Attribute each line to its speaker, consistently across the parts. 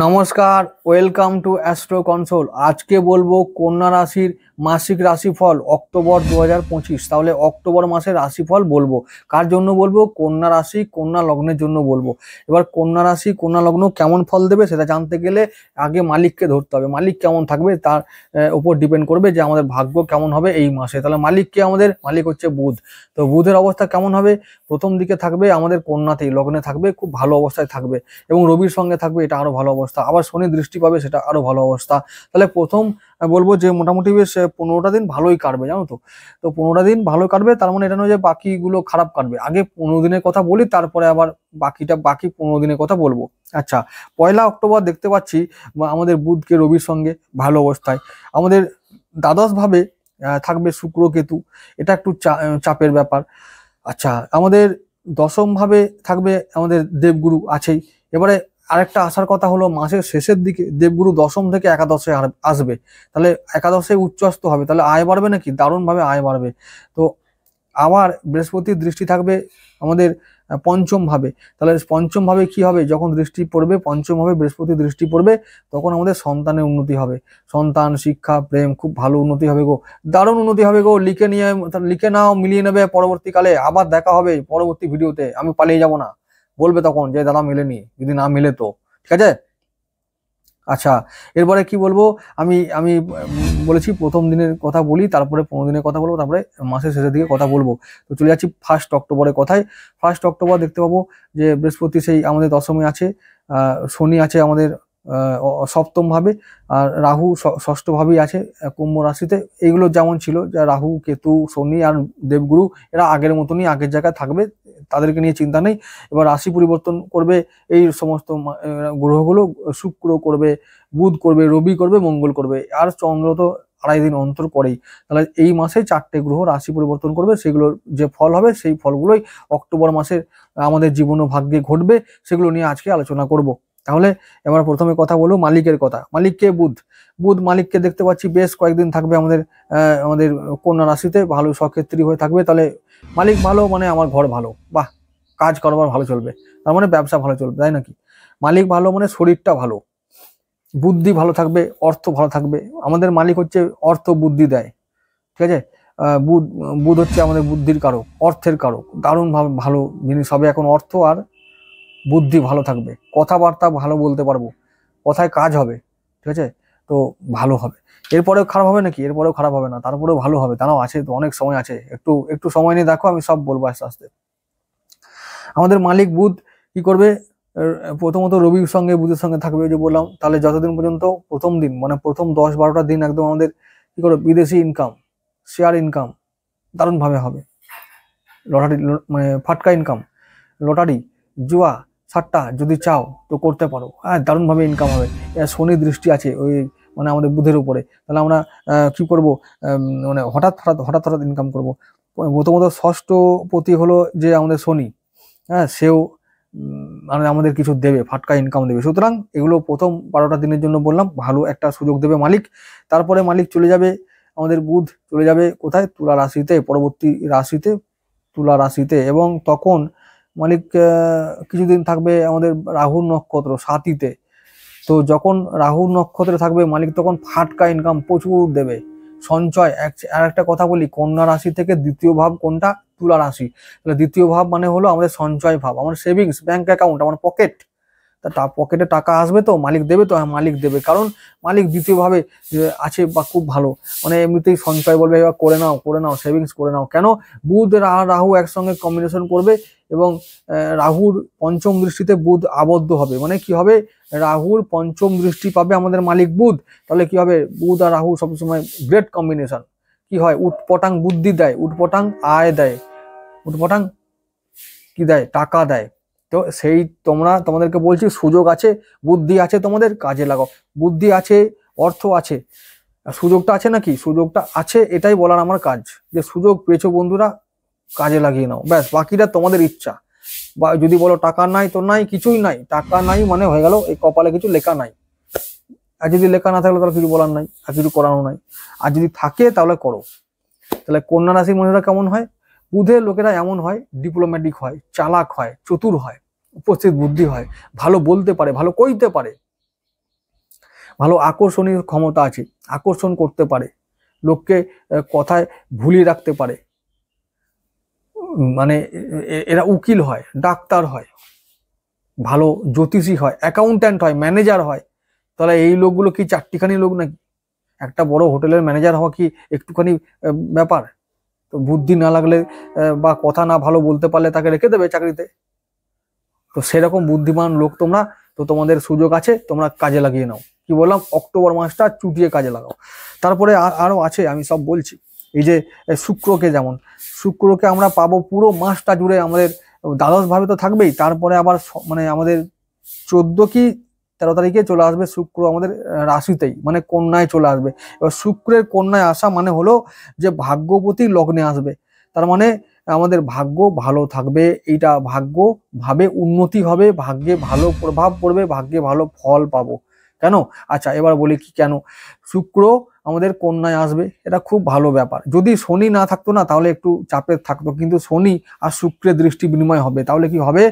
Speaker 1: নমস্কার, welcome to astro console. আজকে বলবো কন্যা রাশির মাসিক রাশিফল অক্টোবর 2025। তাহলে অক্টোবর মাসের রাশিফল বলবো। কার জন্য বলবো? কন্যা রাশি কন্যা লগ্নের জন্য বলবো। এবার কন্যা রাশি কন্যা লগ্ন কেমন ফল দেবে সেটা জানতে গেলে আগে মালিককে ধরতে হবে। মালিক কেমন থাকবে তার উপর ডিপেন্ড করবে যে আমাদের ভাগ্য কেমন হবে এই মাসে। তাহলে মালিককে আমাদের মালিক হচ্ছে বুধ। তো বুধের অবস্থা কেমন হবে? প্রথম দিকে থাকবে আমাদের কন্যাতেই, লগ্নে থাকবে, খুব ভালো অবস্থায় থাকবে এবং রবির সঙ্গে থাকবে, এটা আরো ভালো অবস্থা। আবার শনি দৃষ্টি পাবে, সেটা আরো ভালো অবস্থা। তাহলে প্রথম বলবো যে মোটামুটি বেশ 15টা দিন ভালোই কাটবে, জানো তো। তো 15টা দিন ভালো কাটবে, তার মানে এটা নয় যে বাকিগুলো খারাপ কাটবে। আগে 15 দিনের কথা বলি, তারপরে আবার বাকি 15 দিনের কথা বলবো। আচ্ছা, 1 অক্টোবর দেখতে পাচ্ছি আমাদের বুধকে রবির সঙ্গে ভালো অবস্থায়। আমাদের দ্বাদশ ভাবে থাকবে শুক্র কেতু, এটা একটু চাপের ব্যাপার। আচ্ছা, আমাদের দশম ভাবে থাকবে আমাদের দেবগুরু আছেই। এবারে আরেকটা আসার কথা হলো, মাসের শেষের দিকে দেবগুরু দশম থেকে একাদশে আসবে। তাহলে একাদশে উচ্চস্থ হবে, তাহলে আয় বাড়বে নাকি? দারুণ ভাবে আয় বাড়বে। তো আবার বৃহস্পতির দৃষ্টি থাকবে আমাদের পঞ্চম ভাবে। তাহলে পঞ্চম ভাবে কি হবে? যখন দৃষ্টি পড়বে পঞ্চম ভাবে, বৃহস্পতি দৃষ্টি পড়বে, তখন আমাদের সন্তানের উন্নতি হবে। সন্তান, শিক্ষা, প্রেম, খুব ভালো উন্নতি হবে গো, দারুণ উন্নতি হবে গো। লিখে নাও, মিলিয়ে নেবে। পরবর্তীকালে আবার দেখা হবে পরবর্তী ভিডিওতে, আমি পালিয়ে যাব না। বলবে তখন যে দাদা মেলেনি, যদি না মিলে তো। ঠিক আছে। আচ্ছা, এরপরে কি বলবো? আমি আমি বলেছি প্রথম দিনের কথা বলি, তারপরে 15 দিনের কথা বলবো, তারপরে মাসের শেষের দিকে কথা বলবো। তো চলে যাচ্ছি 1 অক্টোবরের কথায়। 1 অক্টোবর দেখতে পাবো যে বৃহস্পতি সেই আমাদের দশমে আছে, শনি আছে আমাদের সপ্তম ভাবে, আর রাহু ষষ্ঠ ভাবেই আছে কুম্ভ রাশিতে। এইগুলো যেমন ছিল, যা রাহু, কেতু, শনি আর দেবগুরু, এরা আগের মতনই আগের জায়গায় থাকবে, তাদেরকে নিয়ে চিন্তা নেই। এবার রাশি পরিবর্তন করবে এই সমস্ত গ্রহগুলো। শুক্র করবে, বুধ করবে, রবি করবে, মঙ্গল করবে, আর চন্দ্র তো 2.5 দিন অন্তর করেই। তাহলে এই মাসে 4টে গ্রহ রাশি পরিবর্তন করবে। সেগুলোর যে ফল হবে সেই ফলগুলোই অক্টোবর মাসে আমাদের জীবন ও ভাগ্যে ঘটবে। সেগুলো নিয়ে আজকে আলোচনা করব। তাহলে এবার প্রথমে কথা বলবো মালিকের কথা। মালিককে বুধ। বুধ মালিককে দেখতে পাচ্ছি বেশ কয়েকদিন থাকবে আমাদের কন্যা রাশিতে, ভালো সক্ষেত্রী হয়ে থাকবে। তাহলে মালিক ভালো মানে আমার ঘর ভালো, বাহ, কাজ করবার ভালো চলবে, তার মানে ব্যবসা ভালো চলবে, তাই নাকি? মালিক ভালো মানে শরীরটা ভালো, বুদ্ধি ভালো থাকবে, অর্থ ভালো থাকবে। আমাদের মালিক হচ্ছে অর্থ বুদ্ধি দেয়, ঠিক আছে। বুধ বুধ হচ্ছে আমাদের বুদ্ধির কারক, অর্থের কারক। দারুণ ভালো জিনিস হবে এখন। অর্থ আর বুদ্ধি ভালো থাকবে, কথাবার্তা ভালো বলতে পারবো, কথায় কাজ হবে, ঠিক আছে। তো ভালো হবে। এরপরেও খারাপ হবে নাকি? এরপরেও খারাপ হবে না, তারপরেও ভালো হবে। তারাও আছে তো, অনেক সময় আছে, একটু একটু সময় নিয়ে দেখো, আমি সব বলবো আস্তে আস্তে। আমাদের মালিক বুধ কি করবে? প্রথমত রবির সঙ্গে বুধের সঙ্গে থাকবে, যে বললাম। তাহলে যতদিন পর্যন্ত প্রথম দিন, মানে প্রথম 10-12টা দিন একদম আমাদের কি করবে? বিদেশি ইনকাম, শেয়ার ইনকাম দারুণ ভাবে হবে। লটারি, মানে ফাটকা ইনকাম, লটারি, জুয়া, সাট্টা যদি চাও তো করতে পারো, হ্যাঁ, দারুণ ভাবে ইনকাম হবে। শনি দৃষ্টি আছে ওই মানে আমাদের বুধের উপরে। তাহলে আমরা কি করব? মানে হঠাৎ হঠাৎ ইনকাম করব। প্রথমত ষষ্ঠ পতি হলো যে আমাদের শনি, হ্যাঁ, সেও মানে আমাদের কিছু দেবে, ফাটকা ইনকাম দেবে। সুতরাং এগুলো প্রথম 12টা দিনের জন্য বললাম, ভালো একটা সুযোগ দেবে মালিক। তারপরে মালিক চলে যাবে, আমাদের বুধ চলে যাবে কোথায়? তুলা রাশিতে, পরবর্তী রাশিতে তুলা রাশিতে। এবং তখন মালিক কিছুদিন থাকবে আমাদের রাহুর নক্ষত্র সাথীতে। তো যখন রাহুর নক্ষত্রে থাকবে মালিক, তখন ফাটকা ইনকাম প্রচুর দেবে, সঞ্চয়। আর একটা কথা বলি, কন্যা রাশি থেকে দ্বিতীয় ভাব কোনটা? তুলা রাশি। তাহলে দ্বিতীয় ভাব মানে হলো আমাদের সঞ্চয় ভাব, আমার সেভিংস ব্যাংক অ্যাকাউন্ট, আমার পকেট। তা পকেটে টাকা আসবে তো, মালিক দেবে তো? হ্যাঁ, মালিক দেবে, কারণ মালিক দ্বিতীয় ভাবে আছে বা খুব ভালো। মানে এমনিতেই সঞ্চয় বলবে, এবার করে নাও সেভিংস করে নাও। কেন? বুধ আর রাহু একসঙ্গে কম্বিনেশন করবে, এবং রাহুর পঞ্চম দৃষ্টিতে বুধ আবদ্ধ হবে। মানে কি হবে? রাহুর পঞ্চম দৃষ্টি পাবে আমাদের মালিক বুধ। তাহলে কি হবে? বুধ আর রাহু সবসময় গ্রেট কম্বিনেশন। কি হয়? উটপটাং বুদ্ধি দেয়, উটপটাং আয় দেয়, উটপটাং কি দেয়? টাকা দেয়। তো সেই তোমাদেরকে বলছি, সুযোগ আছে, বুদ্ধি আছে, তোমাদের কাজে লাগাও। বুদ্ধি আছে, অর্থ আছে, সুযোগটা আছে নাকি? সুযোগটা আছে, এটাই বলার আমার কাজ। যে সুযোগ পেয়েছো বন্ধুরা, কাজে লাগিয়ে নাও, ব্যাস। বাকিটা তোমাদের ইচ্ছা। বা যদি বলো টাকা নাই, তো নাই, কিছুই নাই। টাকা নাই মানে হয়ে গেল এই কপালে কিছু লেখা নাই। আর যদি লেখা না থাকলে তাহলে কিছু বলার নাই, আর কিছু করানো নাই। আর যদি থাকে তাহলে করো। তাহলে কন্যা রাশির মহিলারা কেমন হয়? বুধের লোকেরা এমন হয়, ডিপ্লোম্যাটিক হয়, চালাক হয়, চতুর হয়, উপস্থিত বুদ্ধি হয়, ভালো বলতে পারে, ভালো কইতে পারে, ভালো আকর্ষণীয় ক্ষমতা আছে, আকর্ষণ করতে পারে, লোককে কথায় ভুলিয়ে রাখতে পারে, মানে এরা উকিল হয়, ডাক্তার হয়, ভালো জ্যোতিষী হয়, অ্যাকাউন্ট্যান্ট হয়, ম্যানেজার হয়। তাহলে এই লোকগুলো কি চারটিখানি লোক নাকি? একটা বড় হোটেলের ম্যানেজার হওয়া কি একটুখানি ব্যাপার? তো বুদ্ধি না লাগলে বা কথা না ভালো বলতে পারলে তাকে রেখে দেবে চাকরিতে? তো সেরকম বুদ্ধিমান লোক তোমরা, তো তোমাদের সুযোগ আছে, তোমরা কাজে লাগিয়ে নাও। কি বললাম, অক্টোবর মাসটা চুটিয়ে কাজে লাগাও। তারপরে আরো আছে, আমি সব বলছি। এই যে শুক্রকে, যেমন শুক্রকে আমরা পাবো পুরো মাসটা জুড়ে, আমাদের দ্বাদশ ভাবে তো থাকবেই, তারপরে আবার মানে আমাদের 14 কি 13 তারিখে চলে আসবে শুক্র আমাদের রাশিতেই, মানে কন্যায় চলে আসবে। এবার শুক্রের কন্যায় আসা মানে হলো যে ভাগ্যপতি লগ্নে আসবে, তার মানে আমাদের ভাগ্য ভালো থাকবে, এইটা ভাগ্য ভাবে উন্নতি হবে, ভাগ্যে ভালো প্রভাব পড়বে, ভাগ্যে ভালো ফল পাবো। কেন? আচ্ছা, এবার বলি কি কেন শুক্র আমাদের কন্যায় আসবে। এটা খুব ভালো ব্যাপার। যদি শনি না থাকতো না তাহলে একটু চাপের থাকতো, কিন্তু শনি আর শুক্রের দৃষ্টি বিনিময় হবে, তাহলে কি হবে,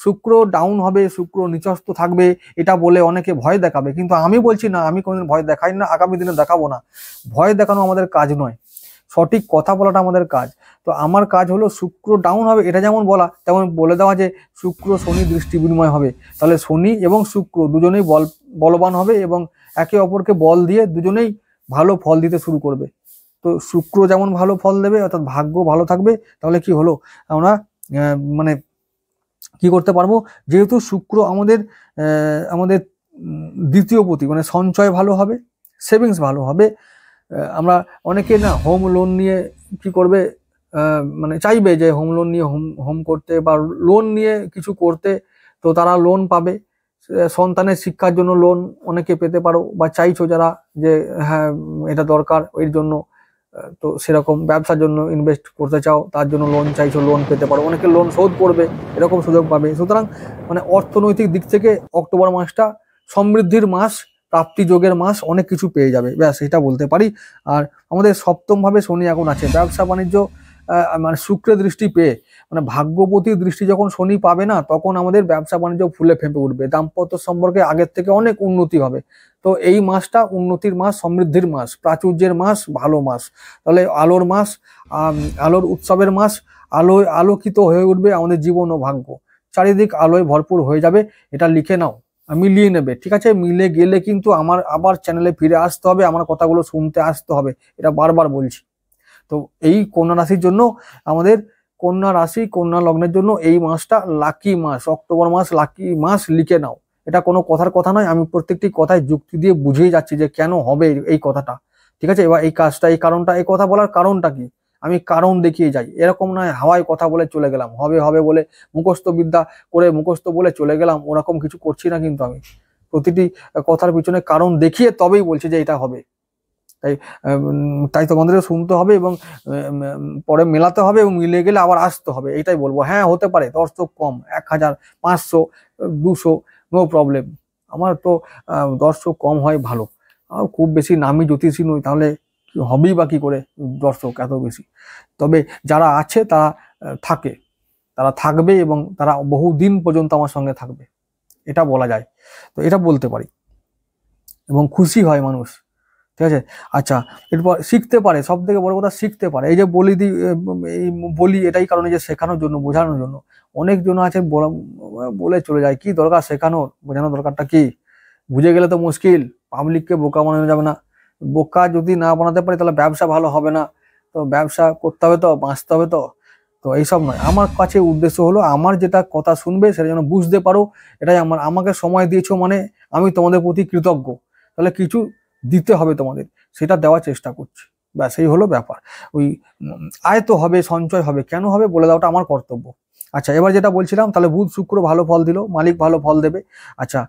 Speaker 1: শুক্র ডাউন হবে, শুক্র নিচস্থ থাকবে, এটা বলে অনেকে ভয় দেখাবে, কিন্তু আমি বলছি না, আমি কোনোদিন ভয় দেখাই না, আগামী দিনে দেখাবো না। ভয় দেখানো আমাদের কাজ নয়, সঠিক কথা বলাটা আমাদের কাজ। তো আমার কাজ হলো শুক্র ডাউন হবে এটা যেমন বলা, তেমন বলে দেওয়া যে শুক্র শনি দৃষ্টি বিনিময় হবে, তাহলে শনি এবং শুক্র দুজনেই বলবান হবে এবং একে অপরকে বল দিয়ে দুজনেই ভালো ফল দিতে শুরু করবে। তো শুক্র যেমন ভালো ফল দেবে, অর্থাৎ ভাগ্য ভালো থাকবে, তাহলে কি হলো, আমরা মানে কি করতে পারবো, যেহেতু শুক্র আমাদের আমাদের দ্বিতীয় পতি, মানে সঞ্চয় ভালো হবে, সেভিংস ভালো হবে। আমরা অনেকে না হোম লোন নিয়ে কি করবে, মানে চাইবে যে হোম লোন নিয়ে হোম করতে বা লোন নিয়ে কিছু করতে, তো তারা লোন পাবে। সন্তানের শিক্ষার জন্য লোন অনেকে পেতে পারো বা চাইছো যারা, যে হ্যাঁ এটা দরকার ওই জন্য। তো সেরকম ব্যবসার জন্য ইনভেস্ট করতে চাও, তার জন্য লোন চাইছো, লোন পেতে পারো, অনেকে লোন শোধ করবে, এরকম সুযোগ পাবে। সুতরাং মানে অর্থনৈতিক দিক থেকে অক্টোবর মাসটা সমৃদ্ধির মাস, প্রাপ্তি যোগের মাস, অনেক কিছু পেয়ে যাবে, ব্যাস এটা বলতে পারি। আর আমাদের সপ্তম ভাবে শনি এখন আছে, ব্যবসা বাণিজ্য মানে শুক্রের দৃষ্টি পেয়ে, মানে ভাগ্যপতির দৃষ্টি যখন শনি পাবে না, তখন আমাদের ব্যবসা বাণিজ্য ফুলে ফেঁপে উঠবে, দাম্পত্য সম্পর্কে আগের থেকে অনেক উন্নতি হবে। তো এই মাসটা উন্নতির মাস, সমৃদ্ধির মাস, প্রাচুর্যের মাস, ভালো মাস। তাহলে আলোর মাস, আলোর উৎসবের মাস, আলোয় আলোকিত হয়ে উঠবে আমাদের জীবন ও ভাগ্য, চারিদিক আলোয় ভরপুর হয়ে যাবে। এটা লিখে নাও, মিলিয়ে নেবে, ঠিক আছে? মিলে গেলে কিন্তু আমার আবার চ্যানেলে ফিরে আসতে হবে, আমার কথাগুলো শুনতে আসতে হবে, এটা বারবার বলছি। তো এই কন্যা রাশির জন্য, আমাদের কন্যা রাশি কন্যা লগ্নের জন্য এই মাসটা লাকি মাস, অক্টোবর মাস লাকি মাস, লিখে নাও। এটা কোনো কথার কথা নয়, আমি প্রত্যেকটি কথায় যুক্তি দিয়ে বুঝিয়ে যাচ্ছি যে কেন হবে এই কথাটা, ঠিক আছে? এবার এই কাজটা, এই কারণটা, এই কথা বলার কারণটা কি, আমি কারণ দেখিয়ে যাই, এরকম নয় হাওয়ায় কথা বলে চলে গেলাম, হবে হবে বলে মুখস্থ বিদ্যা করে মুখস্থ বলে চলে গেলাম, ওরকম কিছু করছি না কিন্তু আমি। প্রতিটি কথার পিছনে কারণ দেখিয়ে তবেই বলছি যে এটা হবে। তাই তাই তোমাদেরও শুনতে হবে এবং পরে মেলাতে হবে, এবং মিলে গেলে আবার আসতে হবে, এটাই বলবো। হ্যাঁ হতে পারে দর্শক কম, 1000, 500, 200, নো প্রবলেম। আমার তো দর্শক কম হয় ভালো, খুব বেশি নামি জ্যোতিষী নই, তাহলে হবেই বা কি করে দর্শক এত বেশি। তবে যারা আছে তারা থাকে, তারা থাকবে এবং তারা বহুদিন পর্যন্ত আমার সঙ্গে থাকবে, এটা বলা যায়। তো এটা বলতে পারি, এবং খুশি হয় মানুষ, ঠিক আছে? আচ্ছা, এরপর শিখতে পারে, সব থেকে বড় কথা শিখতে পারে। এই যে বলি দি, এই বলি এটাই কারণে যে শেখানোর জন্য, বোঝানোর জন্য। অনেকজন আছে বলে চলে যায়, কি দরকার শেখানোর, বোঝানোর দরকারটা কি? বুঝে গেলে তো মুশকিল, পাবলিককে বোকা বানানো যাবে না। বোকা যদি না বানাতে পারি তাহলে ব্যবসা ভালো হবে না। তো ব্যবসা করতে হবে তো, বাঁচতে হবে তো। তো এইসব নয়, আমার কাছে উদ্দেশ্য হলো আমার যেটা কথা শুনবে সেটা যেন বুঝতে পারো, এটাই আমাকে সময় দিয়েছো মানে আমি তোমাদের প্রতি কৃতজ্ঞ, তাহলে কিছু দিতে হবে তোমাদের, সেটা দেওয়ার চেষ্টা করছি, ব্যাস এই হলো ব্যাপার। ওই আয় তো হবে, সঞ্চয় হবে, কেন হবে বলে দেওয়াটা আমার কর্তব্য। আচ্ছা, এবার যেটা বলছিলাম, তাহলে বুধ শুক্র ভালো ফল দিল, মালিক ভালো ফল দেবে। আচ্ছা,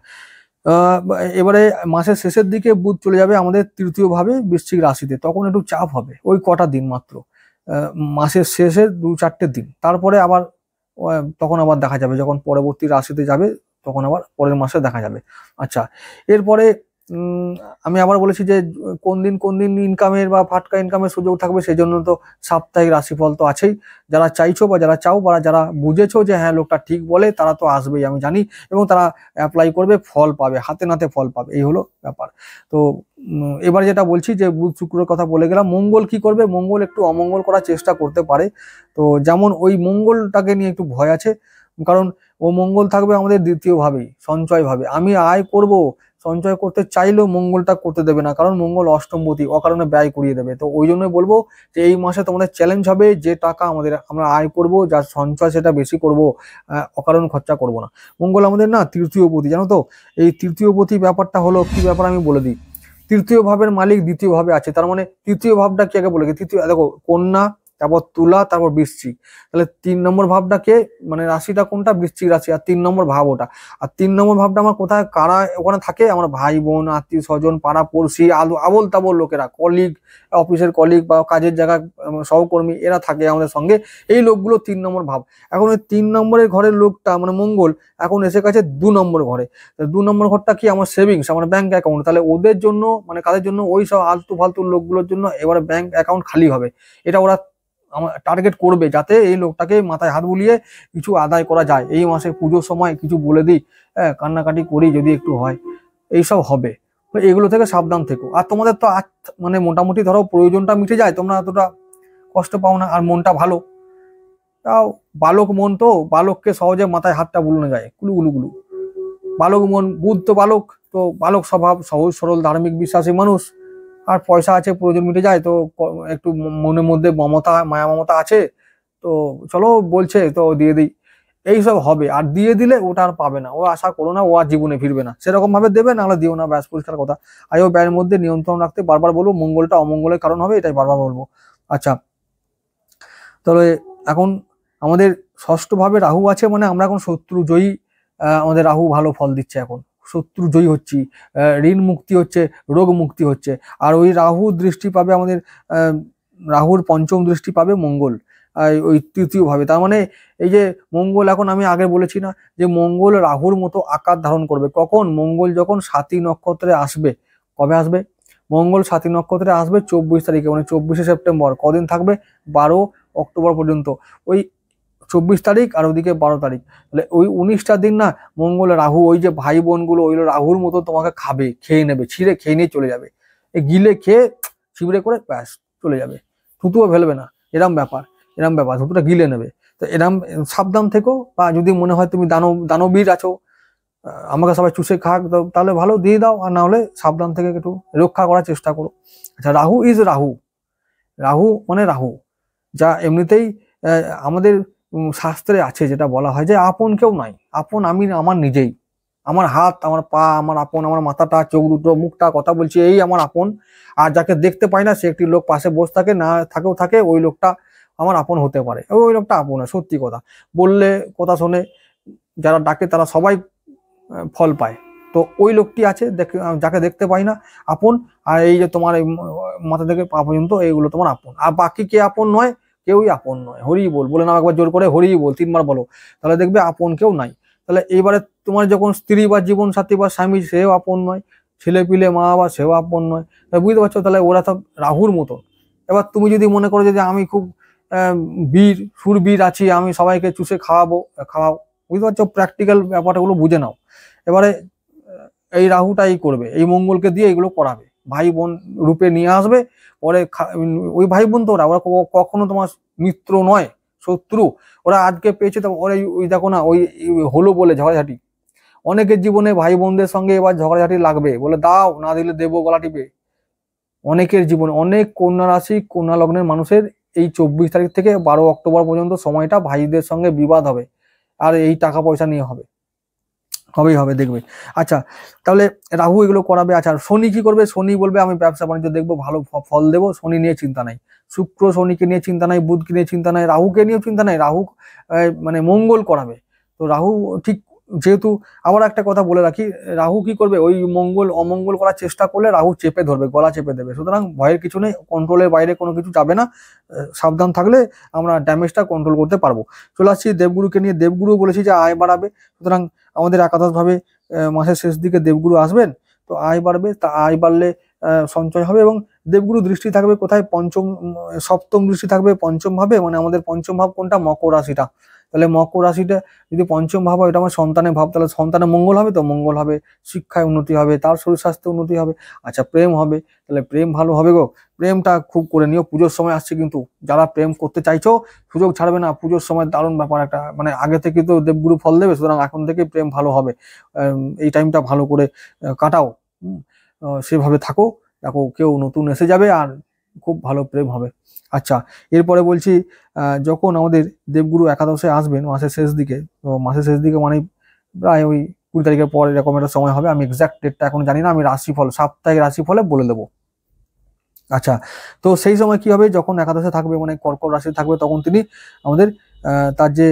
Speaker 1: এবারে মাসের শেষের দিকে বুধ চলে যাবে আমাদের তৃতীয় ভাবে বৃশ্চিক রাশিতে, তখন একটু চাপ হবে, ওই কটা দিন মাত্র, মাসের শেষের 2-4টে দিন, তারপরে আবার তখন আবার দেখা যাবে, যখন পরবর্তী রাশিতে যাবে তখন আবার পরের মাসে দেখা যাবে। আচ্ছা, এরপরে আমি আবার বলেছি যে কোন দিন ইনকামের বা ফাটকা ইনকামের সুযোগ থাকবে, সেই জন্য তো সাপ্তাহিক রাশিফল তো আছেই। যারা চাইছো বা যারা চাও বা যারা বুঝেছো যে হ্যাঁ লোকটা ঠিক বলে, তারা তো আসবেই আমি জানি, এবং তারা অ্যাপ্লাই করবে, ফল পাবে, হাতে নাতে ফল পাবে, এই হলো ব্যাপার। তো এবার যেটা বলছি যে বুধ শুক্রের কথা বলে গেলাম, মঙ্গল কি করবে, মঙ্গল একটু অমঙ্গল করার চেষ্টা করতে পারে। তো যেমন ওই মঙ্গলটাকে নিয়ে একটু ভয় আছে, কারণ ও মঙ্গল থাকবে আমাদের দ্বিতীয় ভাবেই, সঞ্চয় ভাবে। আমি আয় করব, সঞ্চয় করতে চাইলেও মঙ্গলটা করতে দেবে না, কারণ মঙ্গল অষ্টমপতি, অকারণে ব্যয় করিয়ে দেবে। তো ওই জন্যই বলবো যে এই মাসে তোমাদের চ্যালেঞ্জ হবে, যে টাকা আমরা আয় করব, যা সঞ্চয় সেটা বেশি করব, অকারণ খরচা করব না। মঙ্গল আমাদের না তৃতীয় পতি, জানো তো? এই তৃতীয় পতি ব্যাপারটা হলো কি ব্যাপার আমি বলে দিই। তৃতীয় ভাবের মালিক দ্বিতীয় ভাবে আছে, তার মানে তৃতীয় ভাবটা কি আগে বলে, তৃতীয় দেখো কন্যা, তারপর তুলা, তারপর বৃশ্চিক। তাহলে 3 নম্বর ভাবটা কে, মানে রাশিটা কোনটা, বৃশ্চিক রাশি, আর 3 নম্বর ভাব ওটা। আর 3 নম্বর ভাবটা আমার কোথায়, কারা ওখানে থাকে, আমার ভাই বোন, আত্মীয় স্বজন, পাড়া পড়শি, আবল তাবল লোকেরা, কলিগ, অফিসের কলিগ বা কাজের জায়গায় সহকর্মী, এরা থাকে আমাদের সঙ্গে। এই লোকগুলো 3 নম্বর ভাব। এখন ওই 3 নম্বরের ঘরের লোকটা মানে মঙ্গল এখন এসে গেছে 2 নম্বর ঘরে। 2 নম্বর ঘরটা কি, আমার সেভিংস, আমার ব্যাংক অ্যাকাউন্ট। তাহলে ওদের জন্য, মানে কাদের জন্য, ওই সব আলতু ফালতু লোকগুলোর জন্য এবারে ব্যাংক অ্যাকাউন্ট খালি হবে। এটা ওরা আমার টার্গেট করবে, যাতে এই লোকটাকে মাথায় হাত বুলিয়ে কিছু আদায় করা যায়। এই মাসে পুজোর সময় কিছু বলে দিই, কান্নাকাটি করি যদি একটু হয়, এইসব হবে। তো এগুলো থেকে সাবধান থেকো। আর তোমাদের তো মানে মোটামুটি ধরো প্রয়োজনটা মিটে যায়, তোমরা এতটা কষ্ট পাও না, আর মনটা ভালো। তাও বালক মন, তো বালককে সহজে মাথায় হাতটা বুলানো যায়, কুলু গুলু গুলু। বালক মন, বুধ তো বালক, তো বালক স্বভাব, সহজ সরল ধার্মিক বিশ্বাসী মানুষ। আর পয়সা আছে, প্রয়োজন মিটে যায়, তো একটু মনের মধ্যে মমতা, মায়া মমতা আছে, তো চলো বলছে তো দিয়ে দিই, এইসব হবে। আর দিয়ে দিলে ওটা আর পাবে না, ও আশা করো না ও আর জীবনে ফিরবে না। সেরকম ভাবে দেবে, নাহলে দিও না, ব্যাস পরিষ্কার কথা। আয় ব্যয়ের মধ্যে নিয়ন্ত্রণ রাখতে বারবার বলবো, মঙ্গলটা অমঙ্গলের কারণ হবে, এটাই বারবার বলবো। আচ্ছা, তাহলে এখন আমাদের ষষ্ঠ ভাবে রাহু আছে, মানে আমরা এখন শত্রু জয়ী। আমাদের রাহু ভালো ফল দিচ্ছে এখন, শত্রু জয়ী হচ্ছি, ঋণ মুক্তি হচ্ছে, রোগ মুক্তি হচ্ছে। আর ওই রাহু দৃষ্টি পাবে আমাদের, রাহুর পঞ্চম দৃষ্টি পাবে মঙ্গল ওই তৃতীয় ভাবে। তার মানে এই যে মঙ্গল, এখন আমি আগে বলেছি না যে মঙ্গল রাহুর মতো আকার ধারণ করবে কখন, মঙ্গল যখন স্বাতী নক্ষত্রে আসবে। কবে আসবে মঙ্গল স্বাতী নক্ষত্রে আসবে? 24 তারিখে, মানে 24শে সেপ্টেম্বর। কদিন থাকবে? 12 অক্টোবর পর্যন্ত। ওই 24 তারিখ আর ওদিকে 12 তারিখ, তাহলে ওই 19টা দিন না মঙ্গল রাহু, ওই যে ভাই বোনগুলো, ওই রাহুর মতো তোমাকে খাবে, খেয়ে নেবে, ছিঁড়ে খেয়ে নিয়ে চলে যাবে। গিলে খেয়ে ছিঁড়ে করে ব্যাস চলে যাবে, থুতুও ফেলবে না, এরম ব্যাপার, এরম ব্যাপার, থুতুটা গিলে নেবে। তো এরম সাবধান থেকো। বা যদি মনে হয় তুমি দানবীর আছো, আমাকে সবাই চুষে খাক, তাহলে ভালো, দিয়ে দাও। আর না হলে সাবধান থেকে একটু রক্ষা করার চেষ্টা করো। আচ্ছা, রাহু ইজ রাহু, রাহু মানে রাহু, যা এমনিতেই আমাদের শাস্ত্রে আছে, যেটা বলা হয় যে আপন কেউ নাই, আপন আমি আমার নিজেই। আমার হাত, আমার পা আমার আপন, আমার মাথাটা, চোখ দুটো, মুখটা, কথা বলছি, এই আমার আপন। আর যাকে দেখতে পাই না, সে একটি লোক পাশে বসে থাকে, না থাকেও থাকে, ওই লোকটা আমার আপন হতে পারে, ওই লোকটা আপন। সত্যি কথা বললে, কথা শোনে, যারা ডাকে তারা সবাই ফল পায়। তো ওই লোকটি আছে, যাকে দেখতে পাই না, আপন। আর এই যে তোমার মাথা থেকে পা পর্যন্ত, এইগুলো তোমার আপন। আর বাকি কে আপন নয়? কেউই আপন নয়। হরি বল, বলে নাও একবার জোর করে, হরি বল 3বার বলো, তাহলে দেখবে আপন কেউ নাই। তাহলে এইবারে তোমার যখন স্ত্রী বা জীবন সাথী বা স্বামী, সেও আপন নয়, ছেলে পিলে মা বা সেও আপন নয়। বুঝতে পারছো? তাহলে ওরা সব রাহুর মতো। এবার তুমি যদি মনে করো যে আমি খুব সুরবীর আছি, আমি সবাইকে চুষে খাওয়াও, বুঝতে পারছো? প্র্যাকটিক্যাল ব্যাপারগুলো বুঝে নাও। এবারে এই রাহুটাই করবে, এই মঙ্গলকে দিয়ে এগুলো করাবে, ভাই বোন রূপে নিয়ে আসবে। পরে ওই ভাই বোন তো ওরা কখনো তোমার মিত্র নয়, শত্রু। ওরা আজকে পেয়েছে, তো ওরা ওই দেখো না, ওই হলো বলে ঝগড়াঝাটি। অনেকের জীবনে ভাই বোনদের সঙ্গে এবার ঝগড়াঝাটি লাগবে, বলে দাও, না দিলে দেবো, গলা টিপে। অনেকের জীবনে, অনেক কন্যা রাশি, কন্যা লগ্নের মানুষের এই 24 তারিখ থেকে 12 অক্টোবর পর্যন্ত সময়টা ভাইদের সঙ্গে বিবাদ হবে, আর এই টাকা পয়সা নিয়ে হবে, হবেই হবে, দেখবে। আচ্ছা, তাহলে রাহু এগুলো করাবে। আচ্ছা, শনি কি করবে? শনি বলবে আমি ব্যবসা বাণিজ্য দেখবো, ভালো ফল দেবো, শনি নিয়ে চিন্তা নাই। শুক্র শনিকে নিয়ে চিন্তা নাই, বুধকে নিয়ে চিন্তা নাই, রাহুকে নিয়েও চিন্তা নাই। রাহু মানে মঙ্গল করাবে। তো রাহু ঠিক, যেহেতু আবার একটা কথা বলে রাখি, রাহু কি করবে? ওই মঙ্গল অমঙ্গল করার চেষ্টা করলে রাহু চেপে ধরবে, গলা চেপে দেবে। সুতরাং ভয়ের কিছু নেই, কন্ট্রোলের বাইরে কোনো কিছু যাবে না। সাবধান থাকলে আমরা ড্যামেজটা কন্ট্রোল করতে পারবো। চলে আসছি দেবগুরুকে নিয়ে। দেবগুরু বলেছি যে আয় বাড়াবে, সুতরাং আমাদের একাদশ ভাবে মাসের শেষ দিকে দেবগুরু আসবেন। তো আয় বাড়বে, তা আয় বাড়লে সঞ্চয় হবে, এবং দেবগুরু দৃষ্টি থাকবে কোথায়, পঞ্চম সপ্তম দৃষ্টি থাকবে পঞ্চম ভাবে, মানে আমাদের পঞ্চম ভাব কোনটা, মকর রাশিটা। তাহলে মকর রাশিটা যদি পঞ্চম ভাব হয়, এটা আমার সন্তানের ভাব, তাহলে সন্তানের মঙ্গল হবে, তো মঙ্গল হবে, শিক্ষায় উন্নতি হবে, তার শরীর স্বাস্থ্যে উন্নতি হবে। আচ্ছা, প্রেম হবে, তাহলে প্রেম ভালো হবে গো। প্রেমটা খুব করে নিও, পুজোর সময় আসছে কিন্তু, যারা প্রেম করতে চাইছো সুযোগ ছাড়বে না, পুজোর সময় দারুণ ব্যাপার একটা, মানে আগে থেকে তো দেবগুরু ফল দেবে, সুতরাং এখন থেকে প্রেম ভালো হবে। এই টাইমটা ভালো করে কাটাও, সেভাবে থাকো, দেখো কেউ নতুন এসে যাবে আর খুব ভালো প্রেম হবে। আচ্ছা, এরপরে বলছি, যখন আমাদের দেবগুরু একাদশে আসবেন মাসের শেষ দিকে, তো মাসের শেষ দিকে মানে প্রায় ওই 20 তারিখের পর এরকম একটা সময় হবে, আমি এক্সাক্ট ডেটটা এখন জানি না, আমি রাশিফল সাপ্তাহিক রাশিফলে বলে দেবো। আচ্ছা, তো সেই সময় কি হবে, যখন একাদশে থাকবে মানে কর্কট রাশি থাকবে, তখন তিনি আমাদের তার যে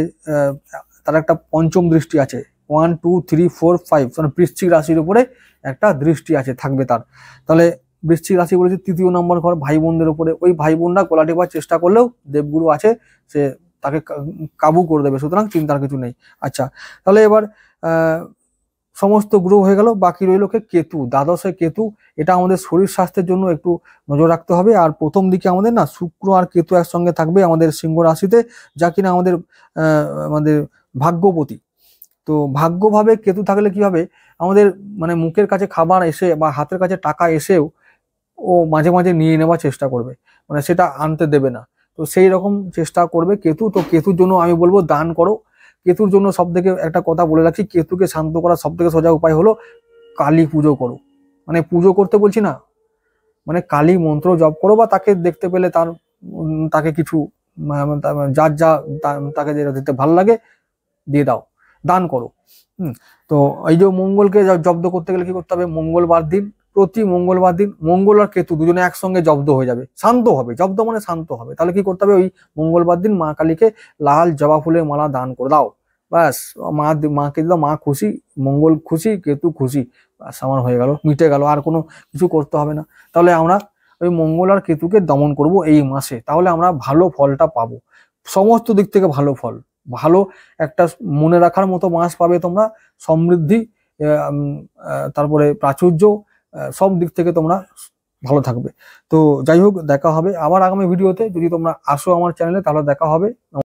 Speaker 1: তার একটা পঞ্চম দৃষ্টি আছে, 1 2 3 4 5, মানে বৃশ্চিক রাশির উপরে একটা দৃষ্টি আছে থাকবে তার। তাহলে বৃশ্চিক রাশি বলেছে 3য় নম্বর ঘর, ভাই বোনদের উপরে, ওই ভাই বোনরা গলা টেপার চেষ্টা করলেও দেবগুরু আছে, সে তাকে কাবু করে দেবে, সুতরাং চিন্তার কিছু নেই। আচ্ছা, তাহলে এবার সমস্ত গ্রহ হয়ে গেল, বাকি রইল কেতু, দ্বাদশে কেতু। এটা আমাদের শরীর স্বাস্থ্যের জন্য একটু নজর রাখতে হবে। আর প্রথম দিকে আমাদের না শুক্র আর কেতু একসঙ্গে থাকবে আমাদের সিংহ রাশিতে, যা কিনা আমাদের আমাদের ভাগ্যপতি। তো ভাগ্যভাবে কেতু থাকলে কি হবে, আমাদের মানে মুখের কাছে খাবার এসে বা হাতের কাছে টাকা এসেও ও মাঝে মাঝে নিয়ে নেওয়ার চেষ্টা করবে, মানে সেটা আনতে দেবে না। তো সেই রকম চেষ্টা করবে কেতু। তো কেতুর জন্য আমি বলবো দান করো। কেতুর জন্য সব থেকে একটা কথা বলে রাখছি, কেতুকে শান্ত করার সব থেকে সোজা উপায় হলো কালী পুজো করো। মানে পুজো করতে বলছি না, মানে কালী মন্ত্র জপ করো, বা তাকে দেখতে পেলে তার তাকে কিছু যার যা তাকে যেটা দিতে ভালো লাগে দিয়ে দাও, দান করো। তো এই যে মঙ্গলকে জব্দ করতে গেলে কি করতে হবে, মঙ্গলবার দিন, প্রতি মঙ্গলবার দিন মঙ্গল আর কেতু দুজনে একসঙ্গে জব্দ হয়ে যাবে, শান্ত হবে, জব্দ মানে শান্ত হবে। তাহলে কি করতে হবে, ওই মঙ্গলবার দিন মা কালীকে লাল জবা ফুলের মালা দান করে দাও, ব্যাস। মাকে দাও, মা খুশি, মঙ্গল খুশি, কেতু খুশি, ব্যাস আমার হয়ে গেল, মিটে গেল, আর কোনো কিছু করতে হবে না। তাহলে আমরা ওই মঙ্গল আর কেতুকে দমন করব এই মাসে, তাহলে আমরা ভালো ফলটা পাবো, সমস্ত দিক থেকে ভালো ফল, ভালো একটা মনে রাখার মতো মাস পাবে তোমরা, সমৃদ্ধি, তারপরে প্রাচুর্য, সব দিক থেকে তোমরা ভালো থাকবে। তো যাই হোক, দেখা হবে আবার আগামী ভিডিওতে, যদি তোমরা আসো আমার চ্যানেলে তাহলে দেখা হবে।